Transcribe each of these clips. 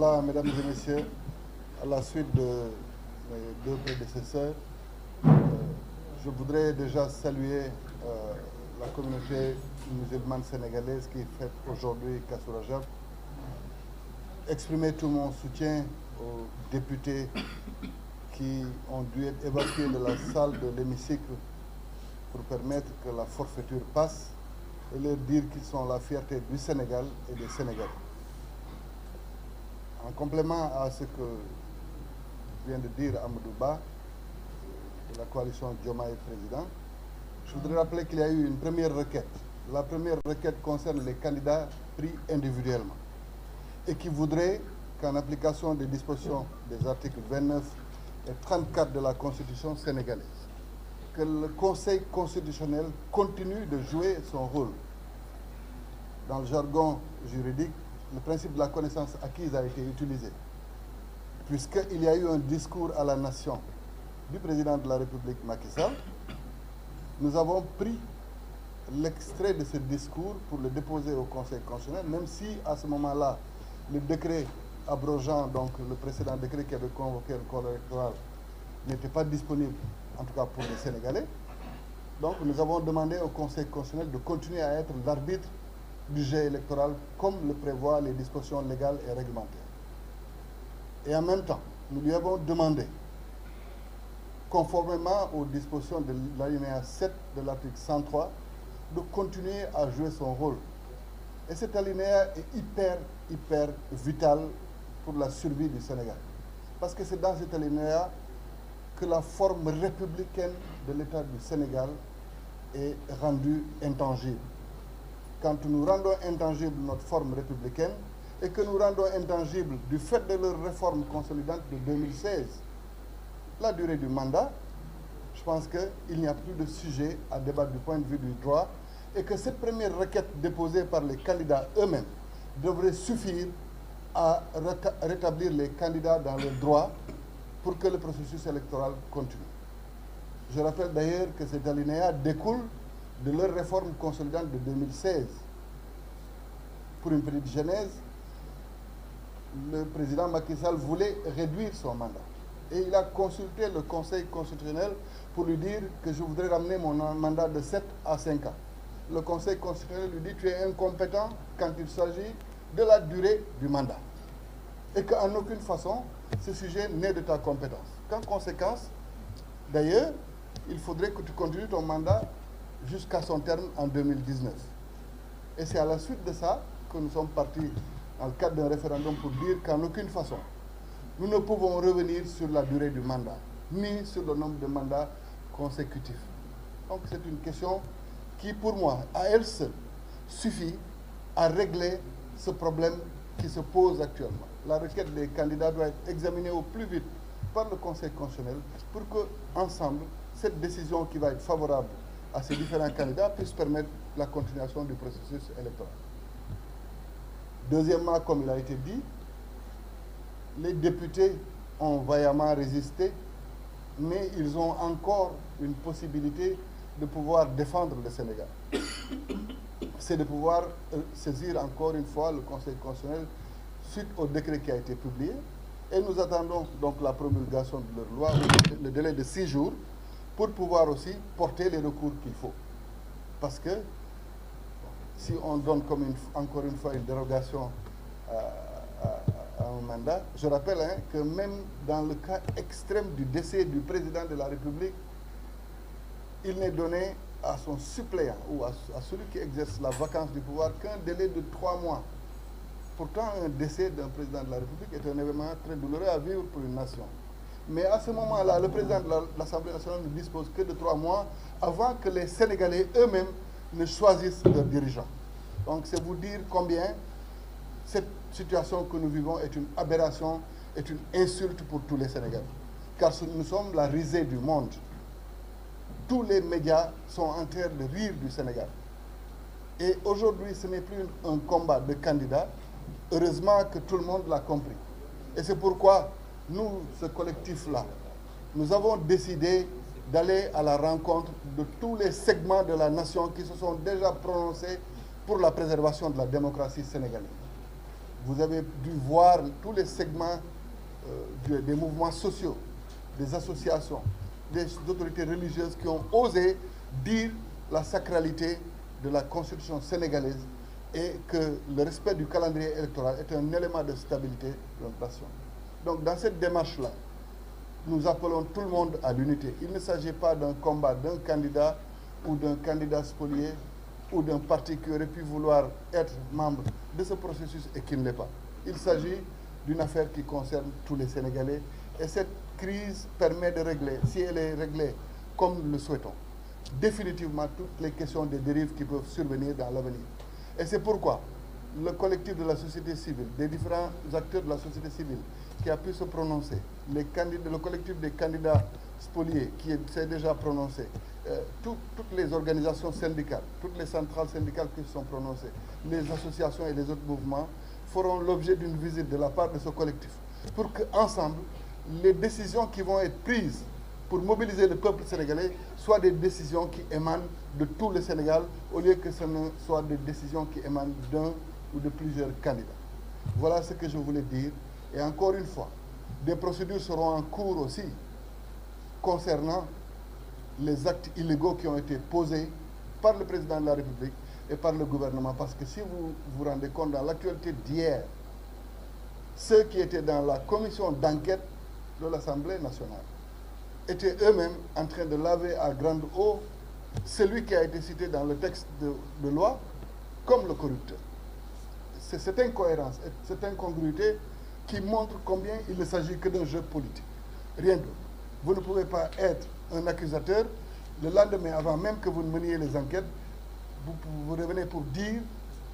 Voilà, mesdames et messieurs, à la suite de mes deux prédécesseurs, je voudrais déjà saluer la communauté musulmane sénégalaise qui fête aujourd'hui Kazu Rajab, exprimer tout mon soutien aux députés qui ont dû être évacués de la salle de l'hémicycle pour permettre que la forfaiture passe et leur dire qu'ils sont la fierté du Sénégal et des Sénégalais. En complément à ce que vient de dire Amadou Ba, de la coalition Diomaye Président, je voudrais rappeler qu'il y a eu une première requête. La première requête concerne les candidats pris individuellement et qui voudrait qu'en application des dispositions des articles 29 et 34 de la Constitution sénégalaise, que le Conseil constitutionnel continue de jouer son rôle. Dans le jargon juridique, le principe de la connaissance acquise a été utilisé, puisqu'il y a eu un discours à la nation du président de la République Macky Sall. Nous avons pris l'extrait de ce discours pour le déposer au Conseil constitutionnel, même si à ce moment-là, le décret abrogeant, donc le précédent décret qui avait convoqué le corps électoral, n'était pas disponible, en tout cas pour les Sénégalais. Donc nous avons demandé au Conseil constitutionnel de continuer à être l'arbitre du jeu électoral comme le prévoient les dispositions légales et réglementaires. Et en même temps, nous lui avons demandé, conformément aux dispositions de l'alinéa 7 de l'article 103, de continuer à jouer son rôle. Et cet alinéa est hyper vital pour la survie du Sénégal. Parce que c'est dans cet alinéa que la forme républicaine de l'État du Sénégal est rendue intangible. Quand nous rendons intangible notre forme républicaine et que nous rendons intangible du fait de leur réforme consolidante de 2016, la durée du mandat, je pense qu'il n'y a plus de sujet à débattre du point de vue du droit et que cette première requête déposée par les candidats eux-mêmes devrait suffire à rétablir les candidats dans le droit pour que le processus électoral continue. Je rappelle d'ailleurs que cet alinéa découle de leur réforme consolidante de 2016. Pour une petite genèse, le président Macky Sall voulait réduire son mandat. Et il a consulté le Conseil constitutionnel pour lui dire que je voudrais ramener mon mandat de 7 à 5 ans. Le Conseil constitutionnel lui dit tu es incompétent quand il s'agit de la durée du mandat. Et qu'en aucune façon, ce sujet n'est de ta compétence. Qu'en conséquence, d'ailleurs, il faudrait que tu continues ton mandat jusqu'à son terme en 2019. Et c'est à la suite de ça que nous sommes partis dans le cadre d'un référendum pour dire qu'en aucune façon, nous ne pouvons revenir sur la durée du mandat, ni sur le nombre de mandats consécutifs. Donc c'est une question qui, pour moi, à elle seule, suffit à régler ce problème qui se pose actuellement. La requête des candidats doit être examinée au plus vite par le Conseil constitutionnel pour que, ensemble, cette décision qui va être favorable à ces différents candidats puisse permettre la continuation du processus électoral. Deuxièmement, comme il a été dit, les députés ont vaillamment résisté, mais ils ont encore une possibilité de pouvoir défendre le Sénégal. C'est de pouvoir saisir encore une fois le Conseil constitutionnel suite au décret qui a été publié. Et nous attendons donc la promulgation de leur loi, le délai de 6 jours, pour pouvoir aussi porter les recours qu'il faut. Parce que si on donne comme encore une fois une dérogation à un mandat, je rappelle que même dans le cas extrême du décès du président de la République, il n'est donné à son suppléant ou à celui qui exerce la vacance du pouvoir qu'un délai de 3 mois. Pourtant, un décès d'un président de la République est un événement très douloureux à vivre pour une nation. Mais à ce moment-là, le président de l'Assemblée nationale ne dispose que de 3 mois avant que les Sénégalais eux-mêmes ne choisissent leurs dirigeants. Donc c'est vous dire combien cette situation que nous vivons est une aberration, est une insulte pour tous les Sénégalais. Car nous sommes la risée du monde. Tous les médias sont en train de rire du Sénégal. Et aujourd'hui, ce n'est plus un combat de candidats. Heureusement que tout le monde l'a compris. Et c'est pourquoi nous, ce collectif-là, nous avons décidé d'aller à la rencontre de tous les segments de la nation qui se sont déjà prononcés pour la préservation de la démocratie sénégalaise. Vous avez dû voir tous les segments des mouvements sociaux, des associations, des autorités religieuses qui ont osé dire la sacralité de la Constitution sénégalaise et que le respect du calendrier électoral est un élément de stabilité de notre nation. Donc dans cette démarche-là, nous appelons tout le monde à l'unité. Il ne s'agit pas d'un combat d'un candidat ou d'un candidat spolié ou d'un parti qui aurait pu vouloir être membre de ce processus et qui ne l'est pas. Il s'agit d'une affaire qui concerne tous les Sénégalais et cette crise permet de régler, si elle est réglée comme nous le souhaitons, définitivement toutes les questions des dérives qui peuvent survenir dans l'avenir. Et c'est pourquoi le collectif de la société civile, des différents acteurs de la société civile qui a pu se prononcer, le collectif des candidats spoliés qui s'est déjà prononcé, toutes les organisations syndicales, toutes les centrales syndicales qui se sont prononcées, les associations et les autres mouvements feront l'objet d'une visite de la part de ce collectif pour qu'ensemble, les décisions qui vont être prises pour mobiliser le peuple sénégalais soient des décisions qui émanent de tout le Sénégal au lieu que ce ne soient des décisions qui émanent d'un ou de plusieurs candidats. Voilà ce que je voulais dire. Et encore une fois, des procédures seront en cours aussi concernant les actes illégaux qui ont été posés par le président de la République et par le gouvernement. Parce que si vous vous rendez compte, dans l'actualité d'hier, ceux qui étaient dans la commission d'enquête de l'Assemblée nationale étaient eux-mêmes en train de laver à grande eau celui qui a été cité dans le texte de loi comme le corrupteur. C'est cette incohérence, cette incongruité qui montre combien il ne s'agit que d'un jeu politique. Rien d'autre. Vous ne pouvez pas être un accusateur, le lendemain, avant même que vous ne meniez les enquêtes, vous revenez pour dire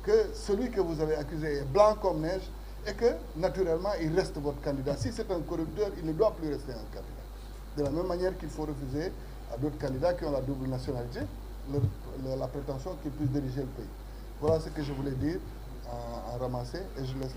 que celui que vous avez accusé est blanc comme neige et que, naturellement, il reste votre candidat. Si c'est un corrupteur, il ne doit plus rester un candidat. De la même manière qu'il faut refuser à d'autres candidats qui ont la double nationalité la prétention qu'ils puissent diriger le pays. Voilà ce que je voulais dire en ramasser et je laisse